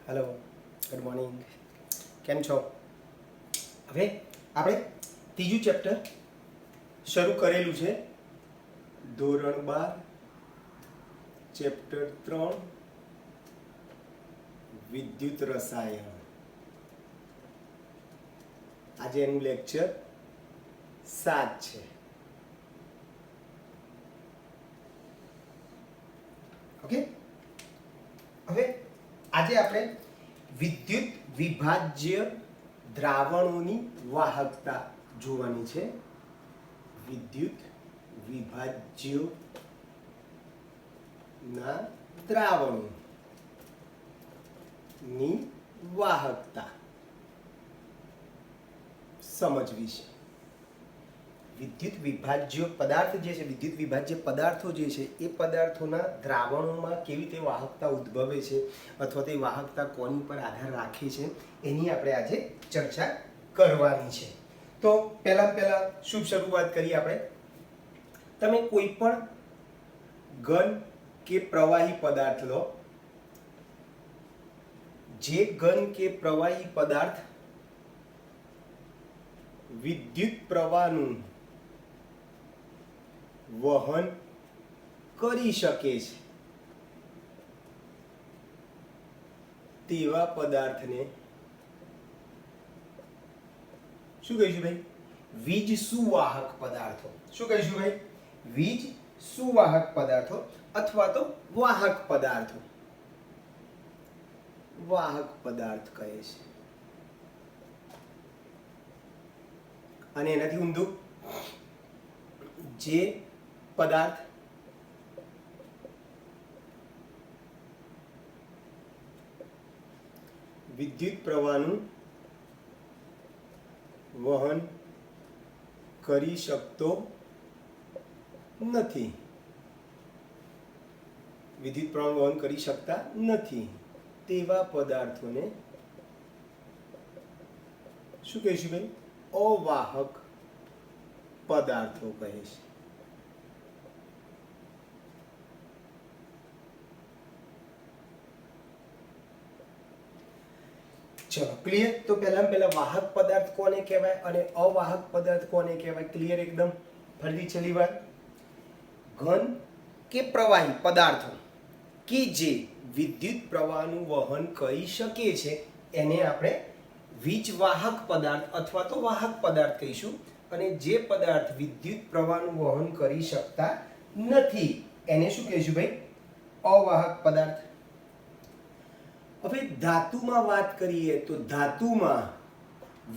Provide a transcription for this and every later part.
Hello, good morning. કેમ છો? હવે આપણે ત્રીજું ચેપ્ટર શરૂ કરેલું છે. ધોરણ 12 ચેપ્ટર 3 વિદ્યુત રસાયણ. આજે એનું લેક્ચર 7 છે. ઓકે, હવે આજે આપણે વિદ્યુત વિભાજ્ય દ્રાવણોની વાહકતા જોવાની છે. વિદ્યુત વિભાજ્યોના દ્રાવણોની વાહકતા સમજવી છે. વિદ્યુત વિભાજ્ય પદાર્થ જે છે, વિદ્યુત વિભાજ્ય પદાર્થો જે છે, એ પદાર્થોના દ્રાવણોમાં કેવી રીતે વાહકતા ઉદ્ભવે છે અથવા તે વાહકતા કોની પર આધાર રાખે છે એની આપણે આજે ચર્ચા કરવાની છે. તો પહેલા શુભ શરૂઆત કરીએ આપણે. તમે કોઈ પણ ઘન કે પ્રવાહી પદાર્થ લો. જે ઘન કે પ્રવાહી પદાર્થ વિદ્યુત પ્રવાહનું વહન કરી શકે છે તેવા પદાર્થને શું કહીશું ભાઈ? વીજ સુવાહક પદાર્થો. શું કહીશું ભાઈ? વીજ સુવાહક પદાર્થો અથવા તો વાહક પદાર્થો. વાહક પદાર્થ કહે છે. અને એનાથી ઊંધું, જે પદાર્થ વિદ્યુત પ્રવાહનું વહન કરી શકતો નથી, વિદ્યુત પ્રવાહ વહન કરી શકતા નથી તેવા પદાર્થોને શું કહીશું ભાઈ? અવાહક પદાર્થો કહે છે. ચલો ક્લિયર. તો પહેલા વાહક પદાર્થ કોને કહેવાય અને અવાહક પદાર્થ કોને કહેવાય? ક્લિયર એકદમ. ફરીથી છેલ્લી વાર, ઘન કે પ્રવાહી પદાર્થો કે જે વિદ્યુત પ્રવાહનું વહન કરી શકે છે એને આપણે વીજવાહક પદાર્થ અથવા તો વાહક પદાર્થ કહીશું. અને જે પદાર્થ વિદ્યુત પ્રવાહનું વહન કરી શકતા નથી એને શું કહીશું ભાઈ? અવાહક પદાર્થ. હવે ધાતુમાં વાત કરીએ તો ધાતુમાં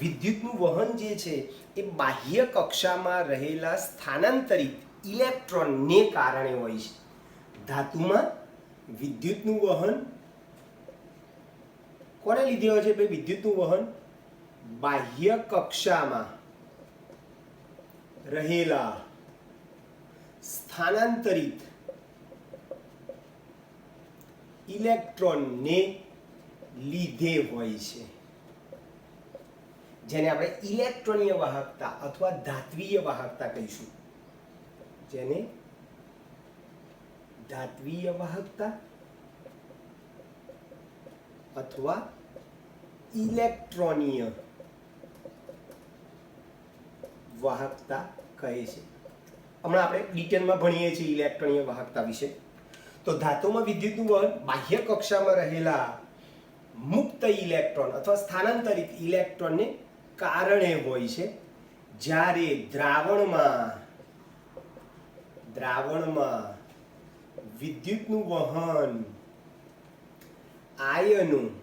વિદ્યુતનું વહન જે છે એ બાહ્ય કક્ષામાં રહેલા સ્થાનાંતરિત ઇલેક્ટ્રોનને કારણે હોય છે. ધાતુમાં વિદ્યુતનું વહન કોને લીધે હોય છે ભાઈ? વિદ્યુતનું વહન બાહ્ય કક્ષામાં રહેલા સ્થાનાંતરિત ઇલેક્ટ્રોનને લીધે હોય છે, જેને આપણે ઇલેક્ટ્રોનીય વાહકતા અથવા ધાત્વીય વાહકતા કહીશું. જેને ધાત્વીય વાહકતા અથવા ઇલેક્ટ્રોનીય વાહકતા કહે છે. હમણાં આપણે ડિટેલમાં ભણીએ છીએ ઇલેક્ટ્રોનીય વાહકતા વિશે. તો ધાતુમાં વિદ્યુતનું વહન બાહ્ય કક્ષામાં રહેલા મુક્ત ઇલેક્ટ્રોન અથવા સ્થાનાંતરિત ઇલેક્ટ્રોનને કારણે હોય છે. જ્યારે દ્રાવણમાં વિદ્યુતનું વહન આયનોની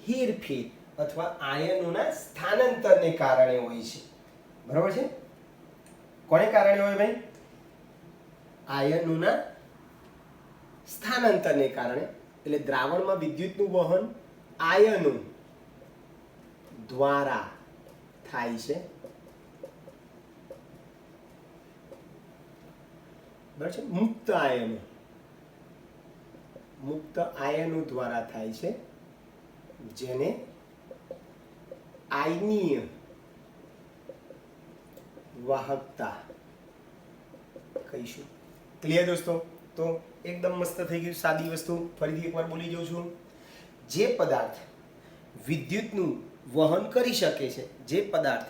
હેરફેર અથવા આયનોના સ્થાનાંતરને કારણે હોય છે. બરાબર છે? કોને કારણે હોય ભાઈ? આયનોના સ્થાનાંતરને કારણે. એટલે દ્રાવણમાં વિદ્યુતનું વહન આયનો દ્વારા થાય છે. બરાબર છે? મુક્ત આયનો દ્વારા થાય છે, જેને આયનીય વાહકતા કહીશું. ક્લિયર દોસ્તો? તો એકદમ મસ્ત થઈ ગયું, સાદી વસ્તુ. ફરીથી એકવાર બોલી જાઉં છું. જે પદાર્થ વિદ્યુતનું વહન કરી શકે છે, જે પદાર્થ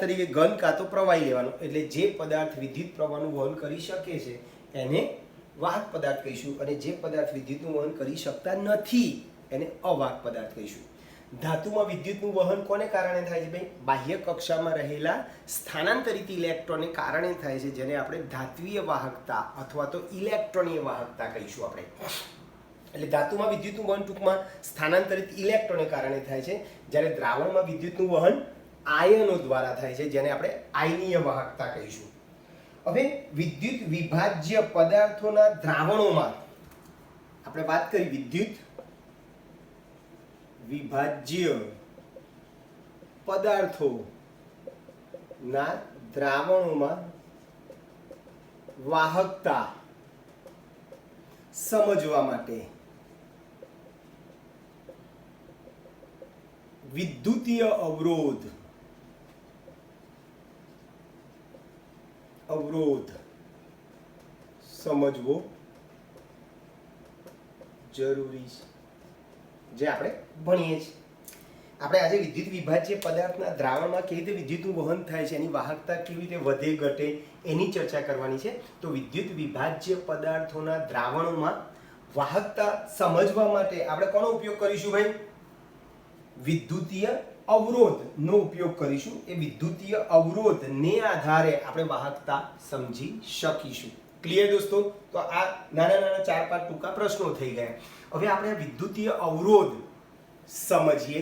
તરીકે ઘન કાં તો પ્રવાહી લેવાનો, એટલે જે પદાર્થ વિદ્યુત પ્રવાહનું વહન કરી શકે છે એને વાહક પદાર્થ કહીશું, અને જે પદાર્થ વિદ્યુતનું વહન કરી શકતા નથી એને અવાહક પદાર્થ કહીશું. ધાતુમાં વિદ્યુતનું વહન કોને કારણે થાય છે ભાઈ? બાહ્ય કક્ષામાં રહેલા સ્થાનાંતરિત ઇલેક્ટ્રોનને કારણે થાય છે, જેને આપણે ધાત્વીય વાહકતા અથવા તો ઇલેક્ટ્રોનીય વાહકતા કહીશું આપણે. એટલે ધાતુમાં વિદ્યુતનું વહન ટૂંકમાં સ્થાનાંતરિત ઇલેક્ટ્રોનને કારણે થાય છે, જ્યારે દ્રાવણમાં વિદ્યુતનું વહન આયનો દ્વારા થાય છે, જેને આપણે આયનીય વાહકતા કહીશું. હવે વિદ્યુત વિભાજ્ય પદાર્થોના દ્રાવણોમાં આપણે વાત કરી, વિદ્યુત વિભાજ્ય પદાર્થોના દ્રાવણોમાં વાહકતા સમજવા માટે વિદ્યુતીય અવરોધ સમજવો જરૂરી છે, જે આપણે ભણીએ છીએ. આપણે આજે વિદ્યુત વિભાજ્ય પદાર્થના દ્રાવણમાં કેવી રીતે વિદ્યુતનું વહન થાય છે, એની વાહકતા કેવી રીતે વધે ઘટે એની ચર્ચા કરવાની છે. તો વિદ્યુત વિભાજ્ય પદાર્થોના દ્રાવણોમાં વાહકતા સમજવા માટે આપણે કોનો ઉપયોગ કરીશું ભાઈ? વિદ્યુતીય અવરોધનો ઉપયોગ કરીશું. એ વિદ્યુતીય અવરોધને આધારે આપણે વાહકતા સમજી શકીશું. ક્લિયર દોસ્તો? તો આ નાના 4-5 ટૂંકા પ્રશ્નો થઈ ગયા. હવે આપણે વિદ્યુતીય અવરોધ સમજીએ.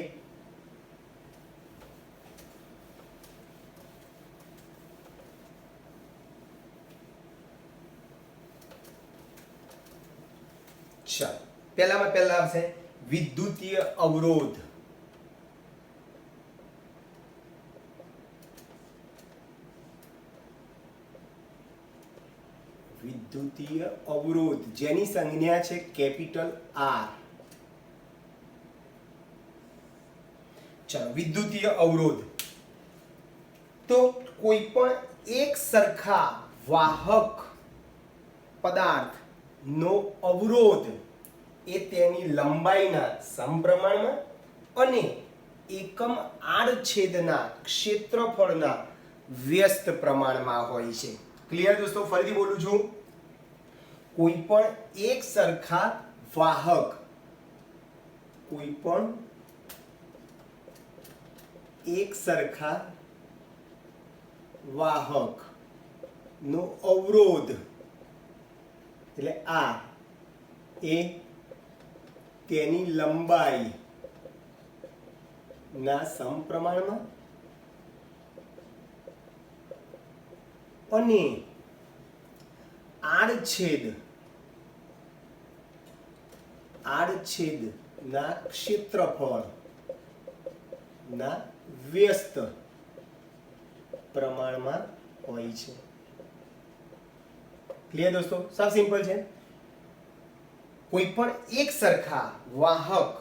ચાલો, પહેલા આવશે વિદ્યુતીય અવરોધ. વિદ્યુતીય અવરોધ જેની સંજ્ઞા છે કેપિટલ આર. ચાલો, વિદ્યુતીય અવરોધ તો કોઈ પણ એક સરખા વાહક પદાર્થનો અવરોધ એ તેની લંબાઈના સમપ્રમાણમાં અને એકમ આડછેદના ક્ષેત્રફળના વ્યસ્ત પ્રમાણમાં હોય છે. ક્લિયર દોસ્તો? ફરીથી બોલું છું. કોઈ પણ એક સરખા વાહક, કોઈ પણ એક સરખા વાહક નો અવરોધ એટલે આ એ તેની લંબાઈ ના સમપ્રમાણમાં અને આડછેદ ના ક્ષેત્રફળ ના વ્યસ્ત પ્રમાણમાં હોય છે. ક્લિયર દોસ્તો? સાવ સિમ્પલ છે. કોઈ પણ એક સરખા વાહક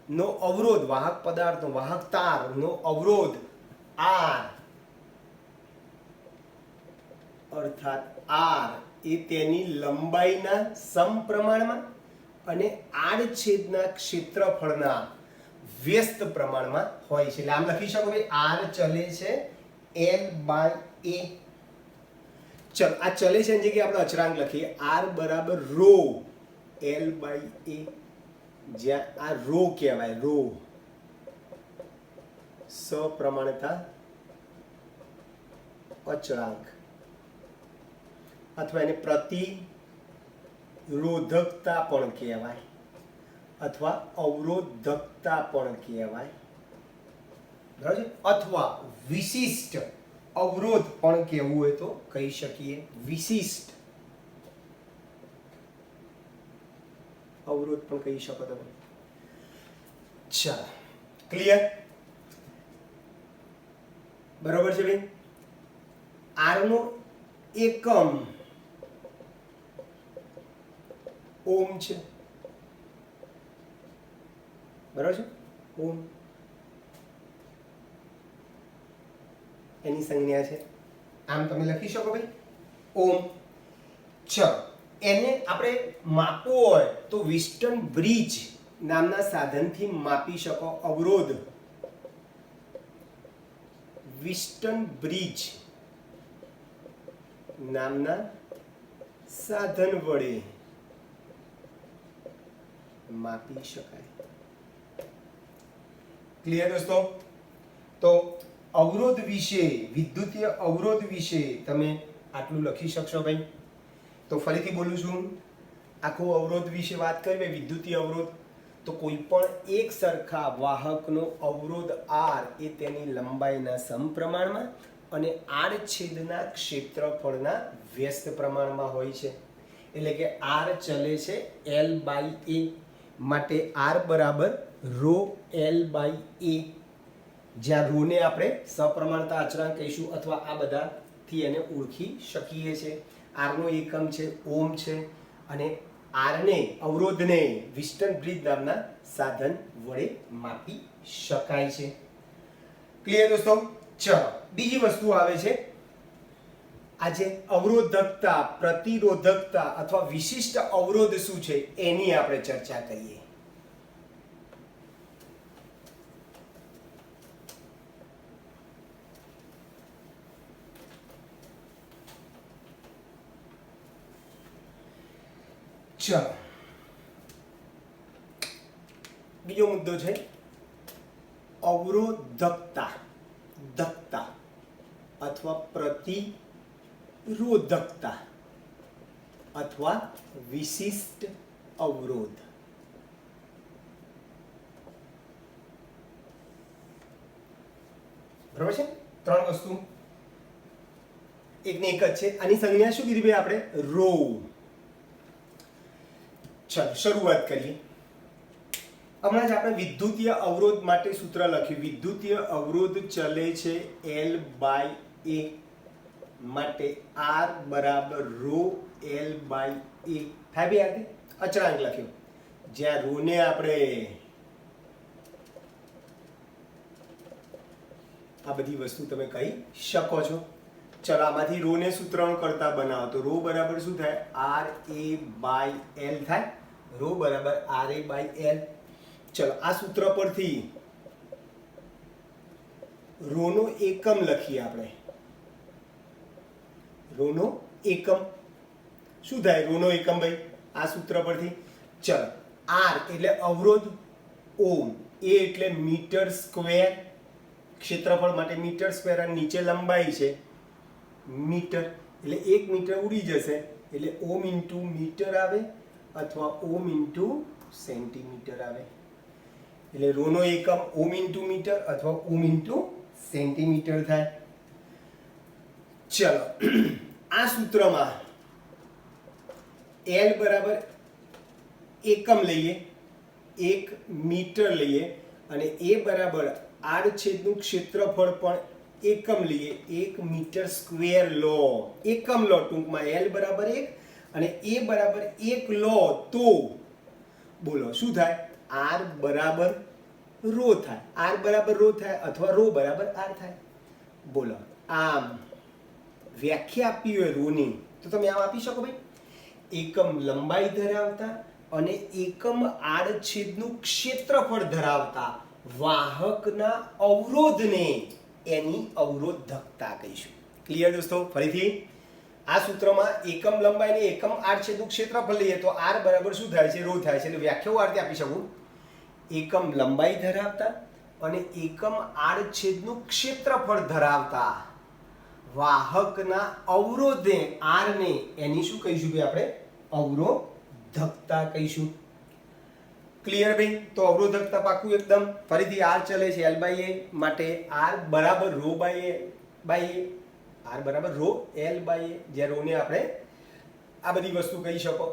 નો અવરોધ, વાહક પદાર્થનો, વાહક તારનો અવરોધ R અર્થાત R એ તેની લંબાઈના સમપ્રમાણમાં અને આડછેદના ક્ષેત્રફળના વ્યસ્ત પ્રમાણમાં હોય છે. એટલે આમ લખી શકો ભાઈ, R ચલે છે L/A. ચલો, આ ચલે છે એની જગ્યાએ આપણે અચળાંક લખીએ. R બરાબર ρ L/A, જ્યાં આ ρ કહેવાય, ρ સપ્રમાણતા અચળાંક અથવા એને પ્રતિરોધકતા પણ કહેવાય અથવા અવરોધકતા પણ કહેવાય. બરાબર છે? અથવા વિશિષ્ટ અવરોધ પણ કહેવું હોય તો કહી શકીએ. વિશિષ્ટ અવરોધ પણ કહી શકો તમે. ચાલો, ક્લિયર? બરોબર છે ભાઈ? R નો એકમ ઓમ છે. બરાબર છે? ઓમ એની સંજ્ઞા છે. આમ તમે લખી શકો ભાઈ, ઓમ. ચલો, એને આપણે માપવું હોય તો વિસ્ટન બ્રિજ નામના સાધનથી માપી શકો અવરોધ. વિસ્ટન બ્રિજ નામના સાધન વડે માપી શકાય. ક્લિયર દોસ્તો? તો અવરોધ વિશે, વિદ્યુતીય અવરોધ વિશે તમે આટલું લખી શકશો ભાઈ. તો ફરીથી બોલું છું, આખો અવરોધ વિશે વાત કરીએ, વિદ્યુતીય અવરોધ, તો કોઈ પણ એક સરખા વાહકનો અવરોધ R એ તેની લંબાઈના સમપ્રમાણમાં અને આડછેદના ક્ષેત્રફળના વ્યસ્ત પ્રમાણમાં હોય છે. એટલે કે R ચલે છે L/A, માટે R બરાબર ρ L/A, જ્યાં ρ ને આપણે સપ્રમાણતા અચળાંક કહીશું અથવા આ બધાથી એને ઓળખી શકીએ છીએ. R નો એકમ છે ઓમ છે અને R ને, અવરોધને વિસ્ટન બ્રિજ નામના સાધન વડે માપી શકાય છે. ક્લિયર દોસ્તો? ચલો બીજી વસ્તુ આવે છે, આજે અવરોધકતા, પ્રતિરોધકતા અથવા વિશિષ્ટ અવરોધ શું છે એની આપણે ચર્ચા કરીએ. ચલો બીજો મુદ્દો છે અવરોધકતા, દકતા અથવા પ્રતિરોધકતા અથવા વિશિષ્ટ અવરોધ. બરાબર છે? ત્રણ વસ્તુ એકને એક જ છે. આની સંજ્ઞા શું કીધી ભાઈ આપણે? રો. ચલો શરૂઆત કરીએ. હમણાં જ આપણે વિદ્યુતીય અવરોધ માટે સૂત્ર લખ્યું. વિદ્યુતીય અવરોધ ચલે છે L/A, માટે R બરાબર ρ L/A થાય બે આથી અચળાંક લખ્યો, જ્યાં ρ ને આપણે આ બધી વસ્તુ તમે કહી શકો છો. ચલો આમાંથી ρ ને સૂત્રણ કરતા બનાવો તો ρ બરાબર શું થાય? RA/L થાય. ρ બરાબર RA/L. ચલો આ સૂત્ર પરથી ρ નો એકમ લખીએ આપણે. ρ નો એકમ શું થાય? ρ નો એકમ ભાઈ આ સૂત્ર પરથી. ચલો R એટલે અવરોધ, ઓમ, A એટલે મીટર સ્ક્વેર, ક્ષેત્રફળ માટે મીટર સ્ક્વેર, અને નીચે લંબાઈ છે મીટર, એટલે 1 મીટર ઉડી જશે એટલે ઓમ ઇન્ટુ મીટર આવે અથવા ઓમ ઇન્ટુ સેન્ટીમીટર આવે. એટલે ρ નો એકમ ઓમ ઇન્ટુ મીટર અથવા ઓમ ઇન્ટુ સેન્ટીમીટર થાય. ચલો આ સૂત્રમાં L બરાબર એકમ લઈએ, 1 મીટર લઈએ, અને A બરાબર આડછેદનું ક્ષેત્રફળ પણ એકમ લઈએ, 1 મીટર સ્ક્વેર લો. એકમ લો ટૂંકમાં. L બરાબર 1 અને A બરાબર 1 લો તો બોલો શું થાય? R બરાબર ρ થાય. R બરાબર ρ થાય અથવા ρ બરાબર R થાય. બોલો આમ વ્યાખ્યા આપી હોય ρ ની તો તમે આમ આપી શકો ભાઈ, એકમ લંબાઈ ધરાવતા અને એકમ આડછેદનું ક્ષેત્રફળ ધરાવતા વાહકના અવરોધને એની અવરોધકતા કહીશું. ક્લિયર દોસ્તો? ફરીથી આ સૂત્રમાં એકમ લંબાઈ ને એકમ આડછેદનું ક્ષેત્રફળ લઈએ તો R બરાબર શું થાય છે? ρ થાય છે. એટલે વ્યાખ્યાઓ આ રીતે આપી શકું, એકમ લંબાઈ ધરાવતા અને એકમ આડછેદનું ક્ષેત્રફળ ધરાવતા વાહકના અવરોધે R ને એની શું કહીશું ભાઈ આપણે? અવરોધકતા કહીશું. ક્લિયર ભાઈ? તો અવરોધકતા પાકું એકદમ. ફરીથી R ચલે છે L/A, માટે R બરાબર ρ બરાબર ρ L/A, જ્યાં ρ ને આપણે આ બધી વસ્તુ કહી શકો.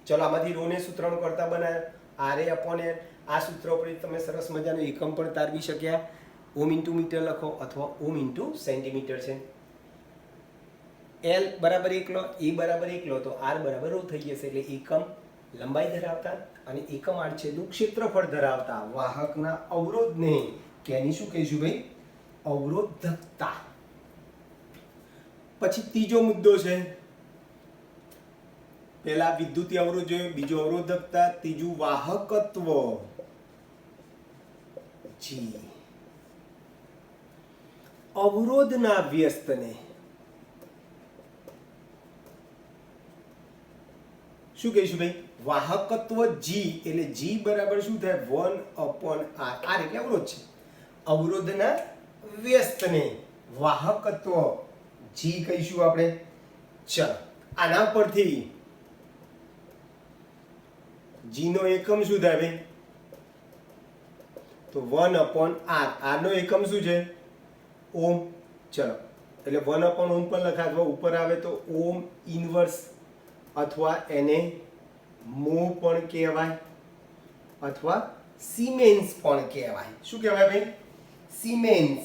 ચલો આમાંથી ρ ને સૂત્રણ કરતા બનાવ્યા RA/L. આ સૂત્ર ઉપર તમે સરસ મજાનું એકમ પણ તારવી શક્યા. ઓમ ઇન્ટુ મીટર લખો અથવા ઓમ ઇન્ટુ સેન્ટીમીટર છે. L બરાબર 1 લો, A બરાબર 1 લો તો R બરાબર ρ થઈ જશે. એટલે એકમ લંબાઈ ધરાવતા અને એકમ આડછેદનું ક્ષેત્રફળ ધરાવતા વાહકના અવરોધને કેની શું કહીશું ભાઈ? અવરોધકતા. પછી ત્રીજો મુદ્દો છે પહેલા વિદ્યુતીય અવરોધ જોયો, બીજો અવરોધકતા, ત્રીજું વાહકત્વ જી. અવરોધના વ્યસ્તને શું કહીશું ભાઈ? વાહકત્વ જી. એટલે જી બરાબર શું થાય? 1/r. r એટલે અવરોધ છે. અવરોધના વ્યસ્તને વાહકત્વ જી કહીશું આપણે. ચલો, આના પરથી જી નો એકમ શું થાય ભાઈ? તો 1/r. r નો એકમ શું છે? ઓમ. ચલો, એટલે 1/ઓહ્મ પણ લખાય, અથવા ઉપર આવે તો ઓમ ઇનવર્સ, અથવા એને મો પણ કહેવાય, અથવા સિમેન્સ પણ કહેવાય. શું કહેવાય ભાઈ? સિમેન્સ.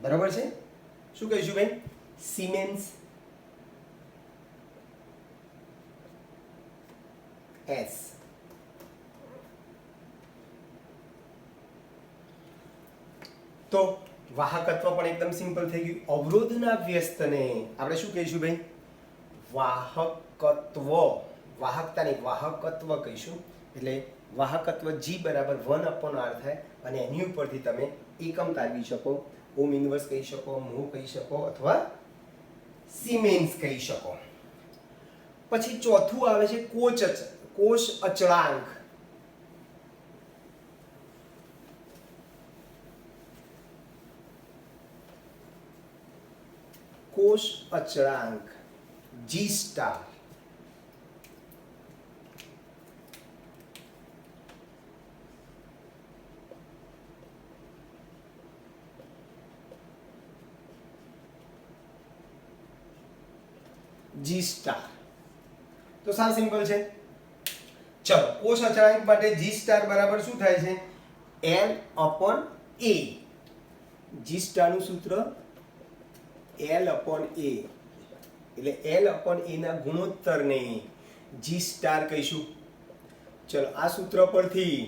બરાબર છે? શું કહીશું ભાઈ? સિમેન્સ. એસ. તો વાહકત્વ પણ એકદમ સિમ્પલ થઈ ગયું. અવરોધના વ્યસ્તને આપણે શું કહીશું ભાઈ? વાહકત્વ. વાહકતાની વાહકત્વ કહીશું. એટલે વાહકત્વ જી બરાબર 1/r થાય, અને એની ઉપરથી તમે એકમ તારવી શકો. ઓમ ઇન્વર્સ કહી શકો, મો કહી શકો, અથવા સિમેન્સ કહી શકો. પછી ચોથું આવે છે કોષ અચળાંક. કોષ અચળાંક જી સ્ટાર. જી સ્ટાર. તો સાવ સિમ્પલ છે. ચલો, કોષ અચળાંક માટે જી સ્ટાર બરાબર શું થાય છે? L/A. જી સ્ટાર નું સૂત્ર L/A. એટલે L/A ના ગુણોત્તરને જી સ્ટાર કહીશું. ચલો, આ સૂત્ર પરથી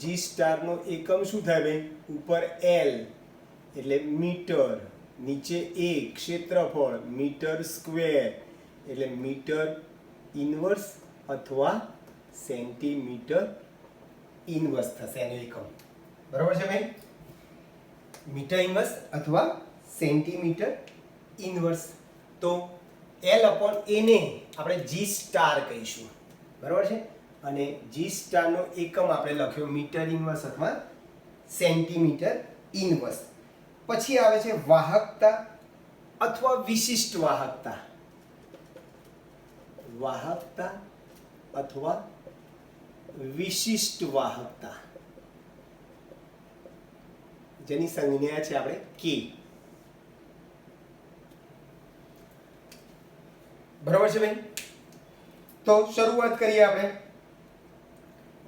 જી સ્ટાર નો એકમ શું થાય ભાઈ? ઉપર L એટલે મીટર, નીચે A ક્ષેત્રફળ, મીટર સ્ક્વેર એટલે મીટર ઇનવર્સ અથવા સેન્ટીમીટર ઇનવર્સ થશે એનો એકમ. બરાબર છે ભાઈ? મીટર ઇનવર્સ અથવા સેન્ટીમીટર ઇનવર્સ. તો L/A ને આપણે જી સ્ટાર કહીશું. બરાબર છે? અને જી સ્ટાર નો એકમ આપણે લખ્યો મીટર ઇનવર્સ અથવા સેન્ટીમીટર ઇનવર્સ. પછી આવે છે વાહકતા અથવા વિશિષ્ટ વાહકતા. વાહકતા અથવા વિશિષ્ટ વાહકતા, જેની સંજ્ઞા છે આપણે કે. બરાબર છે ભાઈ? તો શરૂઆત કરીએ આપણે.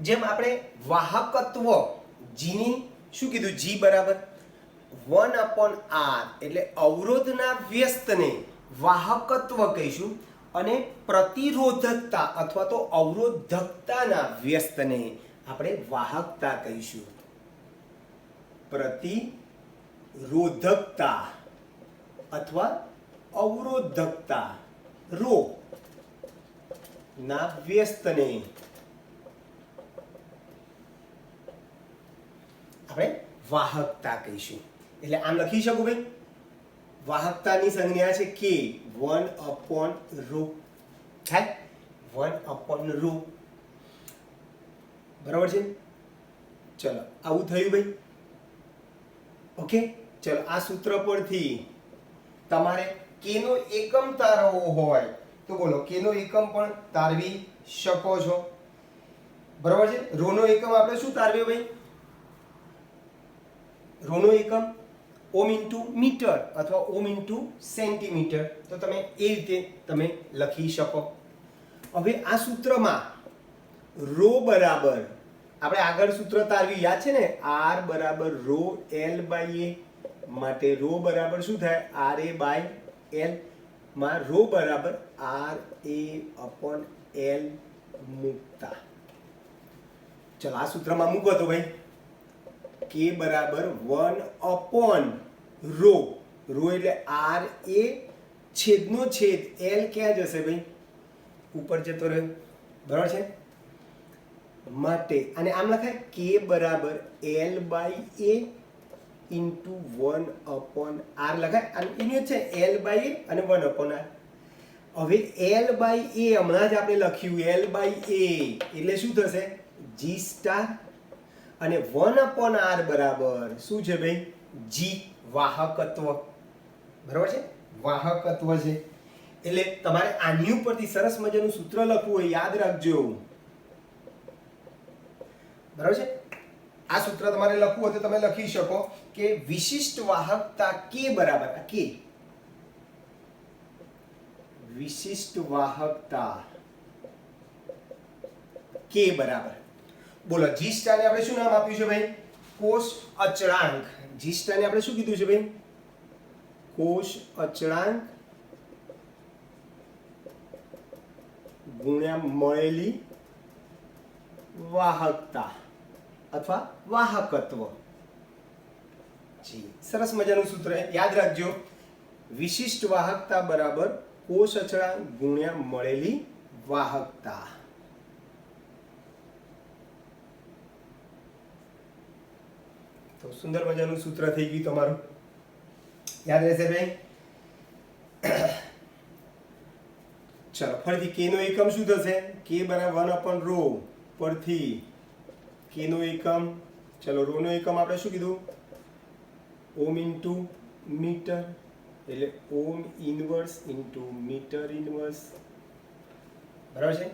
જેમ આપણે વાહકત્વ જીની શું કીધું? જી બરાબર 1/r. એટલે અવરોધના વ્યસ્તને વાહકત્વ કહીશું, અને પ્રતિરોધકતા અથવા તો અવરોધકતાના વ્યસ્તને આપણે વાહકતા કહીશું. પ્રતિરોધકતા અથવા અવરોધકતા રો ના વ્યસ્તને આપણે વાહકતા કહીશું. એટલે આમ લખી શકું ભાઈ? વાહકતાની સંજ્ઞા છે કે 1/ρ થાય. 1/ρ. બરાબર છે? ચલો, આવું થયું ભાઈ. ઓકે. ચલો, આ સૂત્ર પરથી તમારે કે નો એકમ તારવવો હોય તો બોલો, કે નો એકમ પણ તારવી શકો છો. બરાબર છે? રો નો એકમ આપણે શું તારવ્યો ભાઈ? રો નો એકમ ઓમ ઇન્ટુ મીટર અથવા ઓમ ઇન્ટુ સેન્ટીમીટર. તો તમે એ રીતે તમે લખી શકો. હવે આ સૂત્રમાં રો બરાબર આપણે આગળ સૂત્ર તારવી યાદ છે ને? R બરાબર રો L/A. માટે રો બરાબર શું થાય? RA/L. માં રો બરાબર RA/L મૂકતા. ચલો, આ સૂત્રમાં મૂકો તો ભાઈ કે બરાબર 1/ρ. રો એટલે RA છેદનો છેદ L ક્યાં જશે ભાઈ? ઉપર જતો રહ્યો, બરાબર છે. માટે અને આમ લખાય કે બરાબર L by A into 1/r લખાય. અને એનું છે L બાય A અને 1/r. હવે L બાય A હમણાં જ આપણે લખ્યું, L બાય A એટલે શું થશે? G સ્ટાર અને 1/r બરાબર શું છે ભાઈ? G, વાહકત્વ. બરાબર છે, વાહકત્વ છે. એટલે તમારે આની ઉપરથી સરસ મજાનું સૂત્ર લખવું હોય, યાદ રાખજો. બરાબર છે. આ સૂત્ર તમારે લખવું હોય તો તમે લખી શકો કે વિશિષ્ટ વાહકતા K બરાબર, આ K વિશિષ્ટ વાહકતા K બરાબર, બોલો G સ્ટાર ને આપણે શું નામ આપ્યું છે ભાઈ? કોષ અચળાંક. G સ્ટાર ને આપણે શું કીધું છે ભાઈ? કોષ અચળાંક ગુણ્યા મળેલી વાહકતા અથવા વાહકત્વ. જી, સરસ મજાનું સૂત્ર યાદ રાખજો. વિશિષ્ટ વાહકતા બરાબર કોષ અચળાંક ગુણ્યા મળેલી વાહકતા. તો સુંદર મજાનું સૂત્ર થઈ ગયું તમારું, યાદ રહેશે ભાઈ. ચલો ફરીથી k નો એકમ શું થશે? k બરાબર 1/ρ પરથી k નો એકમ, ચલો ρ નો એકમ આપણે શું કીધું? ઓમ ઇન્ટુ મીટર, એટલે ઓમ ઇનવર્સ ઇન્ટુ મીટર ઇનવર્સ. બરાબર છે.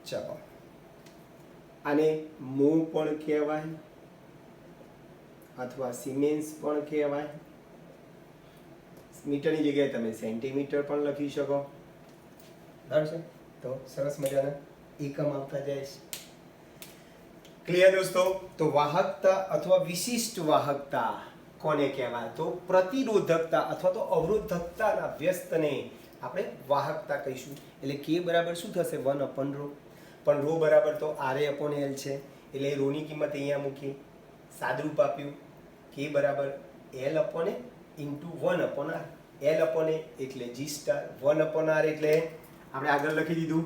ચલો આને મો પણ કહેવાય અથવા સિમેન્સ પણ કહેવાય. મીટરની જગ્યાએ તમે સેન્ટીમીટર પણ લખી શકો. બરાબર છે. તો સરસ મજાના એકમ આવતા જાય છે. ક્લિયર દોસ્તો? તો વાહકતા અથવા વિશિષ્ટ વાહકતા કોને કહેવાય? તો પ્રતિરોધકતા અથવા તો અવરોધકતાના વ્યસ્તને આપણે વાહકતા કહીશું. એટલે k બરાબર શું થશે? 1/ρ. પણ ρ બરાબર તો RA/L છે, એટલે ρ ની કિંમત અહીંયા મૂકી, સાદરૂપ આપ્યું. k બરાબર L/A ઇન્ટુ 1/r. L/A એટલે G સ્ટાર, 1/r એટલે આપણે આગળ લખી દીધું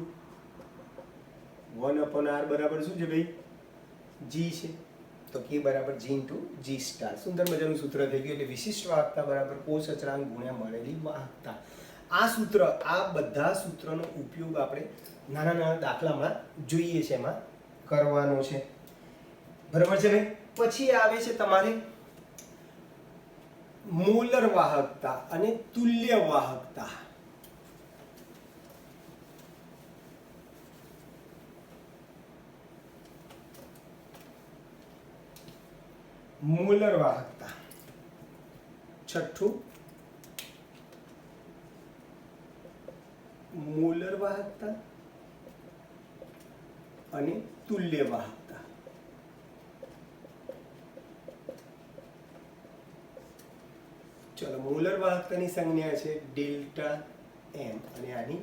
1/r બરાબર શું છે ભાઈ? G છે. તો k બરાબર G ઇન્ટુ G સ્ટાર. સુંદર મજાનું સૂત્ર થઈ ગયું. એટલે વિશિષ્ટ વાહકતા બરાબર કોષ અચળાંક ગુણ્યા મળેલી વાહકતા. આ સૂત્ર, આ બધા સૂત્રનો ઉપયોગ આપણે નાના નાના દાખલામાં જોઈએ છે, એમાં કરવાનો છે. બરાબર છે ભાઈ. પછી આવે છે તમારે મોલર વાહકતા અને તુલ્ય વાહકતા. મોલર વાહકતા છઠ્ઠું, મોલર વાહકતા અને તુલ્ય વાહકતા. ચલો, મોલર વાહકતાની સંજ્ઞા છે ડેલ્ટા એમ અને આની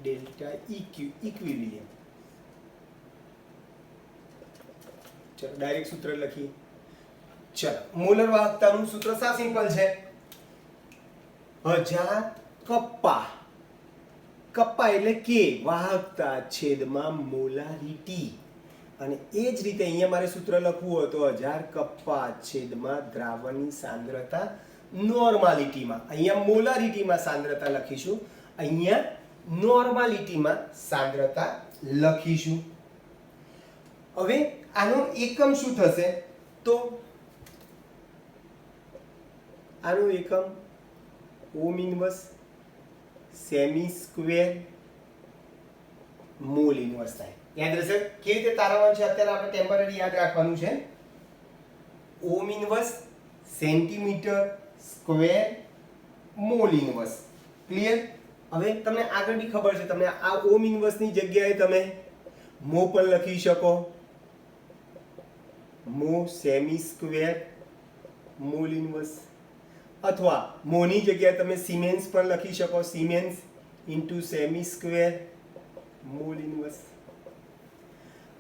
ડેલ્ટા ઇક્વિલિબ્રિયમ. ચલો ડાયરેક્ટ સૂત્ર લખીએ. ચલો, મોલર વાહકતાનું સૂત્ર સા સિમ્પલ છે. 1000 કપ્પા, કપ્પા એટલે કે વાહકતા છેદમાં મોલારિટી. અને એ જ રીતે અહીંયા મારે સૂત્ર લખવું હોય તો 1000 કપ્પા છેદમાં દ્રાવણની સાંદ્રતા નોર્માલિટીમાં. અહીંયા મોલારિટીમાં સાંદ્રતા લખીશું, અહીંયા નોર્માલિટીમાં સાંદ્રતા લખીશું. હવે આનો એકમ શું થશે? તો આનો એકમ ohm inverse centi square mole inverse થાય. યાદ રહેશે કેવી રીતે તારવવાનું છે? અત્યારે આપણે ટેમ્પરરી યાદ રાખવાનું છે. Ohm inverse centimetre square mole inverse. Clear? હવે તમને આગળ બી ખબર છે, તમને આ ઓમ ઇનવર્સ ની જગ્યાએ તમે મો પણ લખી શકો. મો સેમી સ્ક્વેર મોલ ઇનવર્સ, અથવા મોની જગ્યાએ તમે સિમેન્સ પણ લખી શકો. Siemens into semi square mole inverse.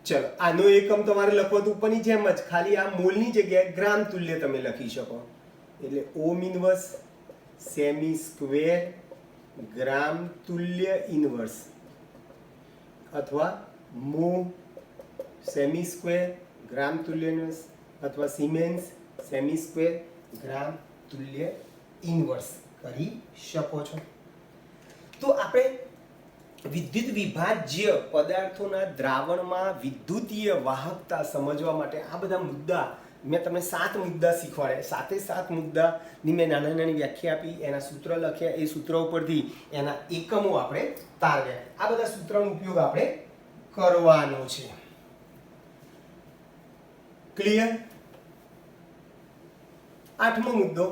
ચલો, આનો એકમ તમારે લખવો તો ઉપરની જેમ જ, ખાલી આ મોલની જગ્યાએ ગ્રામ તુલ્ય તમે લખી શકો. એટલે ઓમ ઇનવર્સ સેમી સ્ક્વેર ગ્રામ તુલ્ય ઇનવર્સ. અથવા મો, સેમી સ્ક્વેર, ગ્રામ તુલ્યનસ અથવા સિમેન્સ, સેમી સ્ક્વેર, ગ્રામ તુલ્ય ઇન્વર્સ કરી શકો છો. તો આપણે વિદ્યુત વિભાજ્ય પદાર્થોના દ્રાવણમાં વિદ્યુતીય વાહકતા સમજવા માટે આ બધા મુદ્દા મેં તમને 7 મુદ્દા શીખવાડ્યા. 7 મુદ્દાની મેં નાની નાની વ્યાખ્યા આપી, એના સૂત્ર લખ્યા, એ સૂત્ર ઉપરથી એના એકમો આપણે તારવ્યા. આ બધા સૂત્રનો ઉપયોગ આપણે કરવાનો છે. ક્લિયર? 8મો મુદ્દો,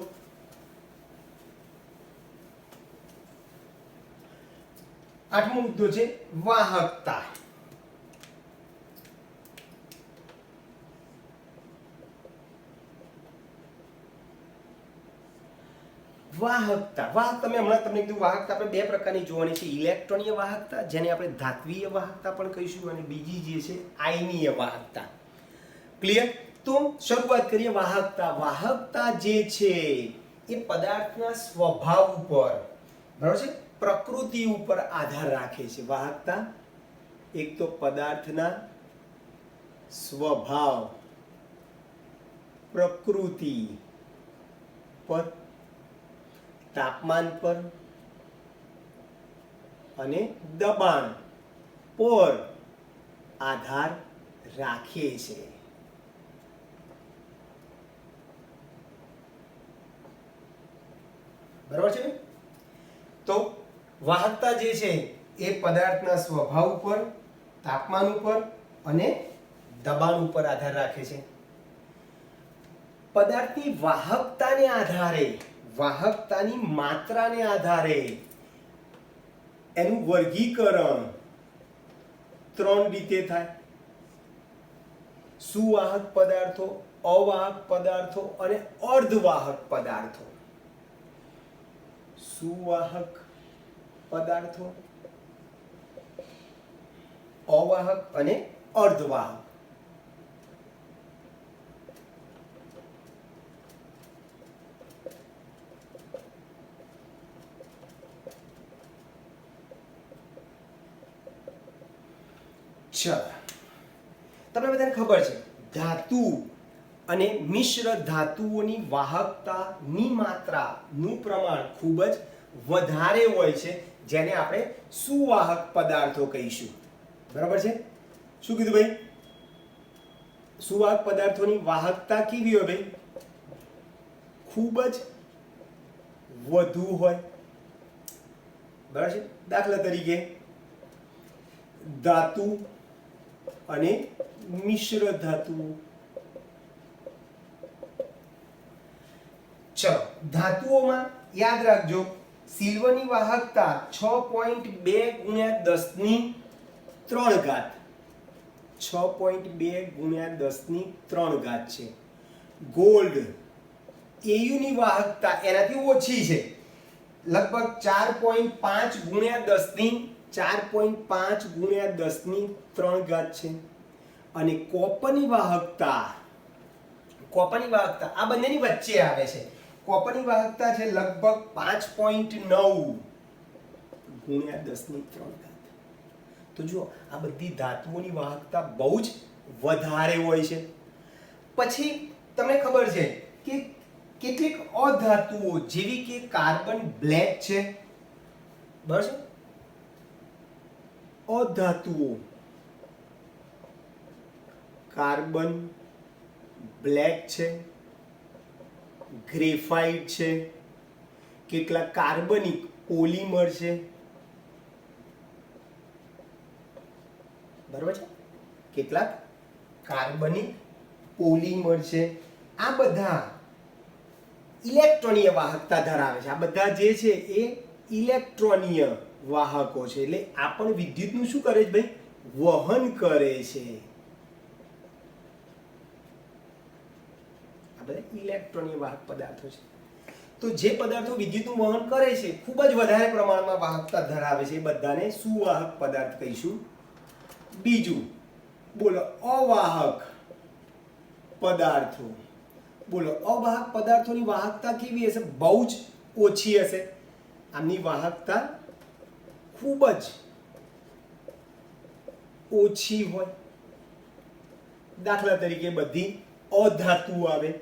છે વાહકતા. વાહકતા મેં હમણાં તમને કીધું, વાહકતા આપણે 2 પ્રકારની જોવાની છે. ઇલેક્ટ્રોનીય વાહકતા, જેને આપણે ધાત્વીય વાહકતા પણ કહીશું, અને બીજી જે છે આયનીય વાહકતા. ક્લિયર? તો શરૂઆત કરીએ વાહકતા. વાહકતા જે છે એ પદાર્થના સ્વભાવ ઉપર, બરાબર છે, પ્રકૃતિ ઉપર આધાર રાખે છે. વાહકતા એક તો પદાર્થના સ્વભાવ, પ્રકૃતિ પર, તાપમાન પર અને દબાણ પર આધાર રાખે છે. બરાબર છે? તો વાહકતા જે છે એ પદાર્થના સ્વભાવ ઉપર, તાપમાન ઉપર અને દબાણ ઉપર આધાર રાખે છે. પદાર્થની વાહકતાને આધારે, વાહકતાની માત્રાને આધારે એનું વર્ગીકરણ 3 રીતે થાય. સુવાહક પદાર્થો, અવાહક પદાર્થો અને અર્ધવાહક પદાર્થો. સુવાહક પદાર્થો, અવાહક અને અર્ધવાહક. ચલો, તમને બધાને ખબર છે ધાતુ અને મિશ્ર ધાતુઓની વાહકતાની માત્રાનું પ્રમાણ ખૂબ જ વધારે હોય છે, જેને આપણે સુવાહક પદાર્થો કહીશું. બરાબર છે? શું કીધું ભાઈ? સુવાહક પદાર્થોની વાહકતા કેવી હોય ભાઈ? ખૂબ જ વધુ હોય. બરાબર છે? દાખલા તરીકે ધાતુ અને મિશ્ર ધાતુઓ. ચલો, ધાતુઓમાં યાદ રાખજો, સિલ્વરની વાહકતા 6.2 × 10³ ઘાત. 6.2 × 10³ છે. ગોલ્ડ એયુની વાહકતા એનાથી ઓછી છે, લગભગ 4.5 × 10³ છે. અને કોપરની વાહકતા આ બંનેની વચ્ચે આવે છે. કોપરની વાહકતા છે લગભગ 5.9 × 10³ તો જુઓ, આ બધી ધાતુઓની વાહકતા બહુ જ વધારે હોય છે. પછી તમને ખબર છે કે કેટલીક અધાતુઓ જેવી કે કાર્બન બ્લેક છે, બરાબર છે, અધાતુઓ કાર્બન બ્લેક છે, ગ્રેફાઇટ છે, કેટલાક કાર્બનિક પોલિમર છે. બરાબર છે? કેટલાક કાર્બનિક પોલિમર છે. આ બધા ઇલેક્ટ્રોનીય વાહકતા ધરાવે છે. આ બધા જે છે એ ઇલેક્ટ્રોનીય વાહકો છે. એટલે આ પણ વિદ્યુતનું શું કરે છે ભાઈ? વહન કરે છે. આ બધા ઇલેક્ટ્રોનીય વાહક પદાર્થો છે. તો જે પદાર્થો વિદ્યુતનું વહન કરે છે, ખૂબ જ વધારે પ્રમાણમાં વાહકતા ધરાવે છે, એ બધાને સુવાહક પદાર્થ કહીશું. બીજું બોલો, અવાહક પદાર્થો. બોલો, અવાહક પદાર્થોની વાહકતા કેવી હશે? બહુ જ ઓછી હશે. આમની વાહકતા ખૂબ જ ઓછી હોય. દાખલા તરીકે બધી અધાતુઓ આવે.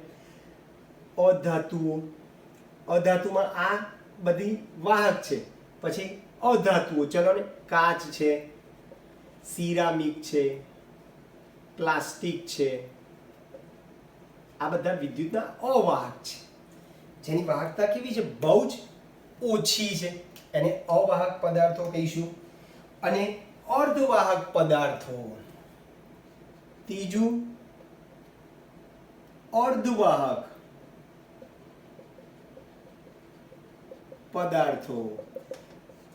અધાતુમાં આ બધી વાહક છે. પછી અધાતુઓ, ચલો ને, કાચ છે, સિરામિક છે, પ્લાસ્ટિક છે, આ બધા વિદ્યુતના અવાહક છે, જેની વાહકતા કેવી છે? બહુ જ ઓછી છે. એને અવાહક પદાર્થો કહીશું. અને અર્ધવાહક પદાર્થો, ત્રીજું અર્ધવાહક પદાર્થો.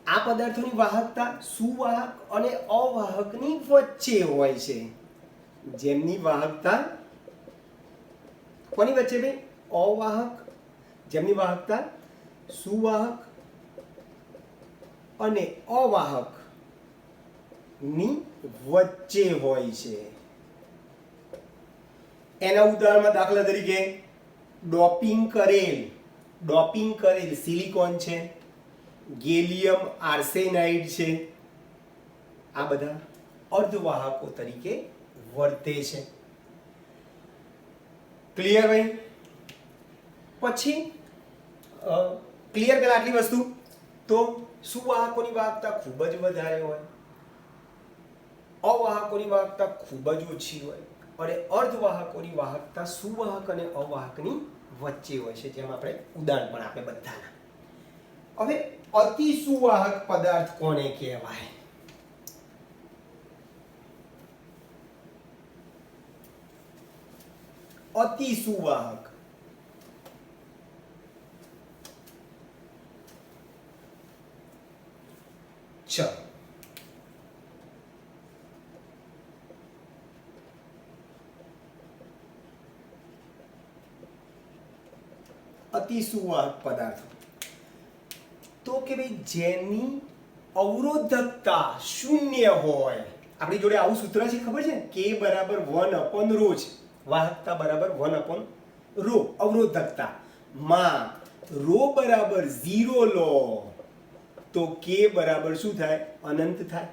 આ પદાર્થોની વાહકતા સુવાહક અને અવાહકની વચ્ચે હોય છે. જેમની વાહકતા કોની વચ્ચે ભાઈ? અવાહક. જેમની વાહકતા સુવાહક અને અવાહક ની વચ્ચે હોય છે. એના ઉદાહરણમાં દાખલા તરીકે ડોપિંગ કરેલ સિલિકોન છે, ગેલિયમ આર્સેનાઇડ છે, આ બધા અર્ધવાહકો તરીકે વર્તે છે. ક્લિયર ભાઈ? પછી ક્લિયર પેલા આટલી વસ્તુ. તો સુવાહકોની વાહકતા ખૂબ જ વધારે હોય, અવાહકોની વાહકતા ખૂબ જ ઓછી હોય, અને અર્ધવાહકોની વાહકતા સુવાહક અને અવાહકની વચ્ચે હોય છે. જેમ આપણે ઉદાહરણ પણ આપણે બધાના. હવે અતિ સુવાહક પદાર્થ કોને કહેવાય? અતિ સુવાહક. ચલો, અતિ સુવાહક પદાર્થો તો કે ભાઈ જેની અવરોધકતા શૂન્ય હોય. આપણી જોડે આવું સૂત્ર છે, ખબર છે? K બરાબર 1/ρ છે. વાહકતા બરાબર 1/ρ. અવરોધકતા માં ρ બરાબર 0 લો તો K બરાબર શું થાય? અનંત થાય.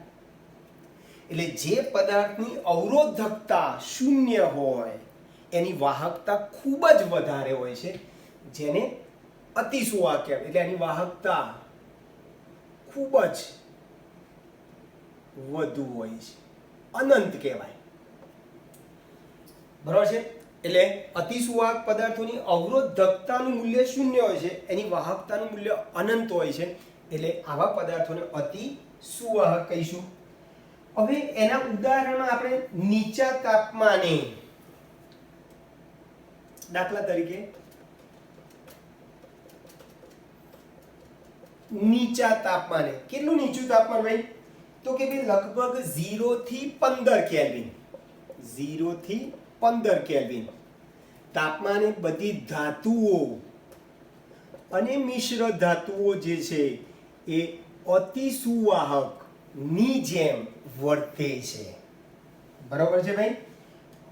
એટલે જે પદાર્થની અવરોધકતા શૂન્ય હોય એની વાહકતા ખૂબ જ વધારે હોય છે, જેને અતિસુવાહક કહેવાય. એટલે એની વાહકતા ખૂબ જ વધુ હોય છે, અનંત કહેવાય. બરાબર છે? એટલે અતિસુવાહક પદાર્થોની અવરોધકતાનું મૂલ્ય શૂન્ય હોય છે, એની વાહકતાનું મૂલ્ય અનંત હોય છે. એટલે આવા પદાર્થોને અતિ સુવાહક કહીશું. હવે એના ઉદાહરણમાં આપણે નીચા તાપમાને, દાખલા તરીકે નીચા તાપમાને, કેટલું નીચું તાપમાન ભાઈ? તો કે ભાઈ લગભગ 0 થી 15 કેલ્વિન. 0 થી 15 કેલ્વિન તાપમાને બધી ધાતુઓ અને મિશ્ર ધાતુઓ જે છે એ અતિ સુવાહક ની જેમ વર્તે છે. બરાબર છે ભાઈ?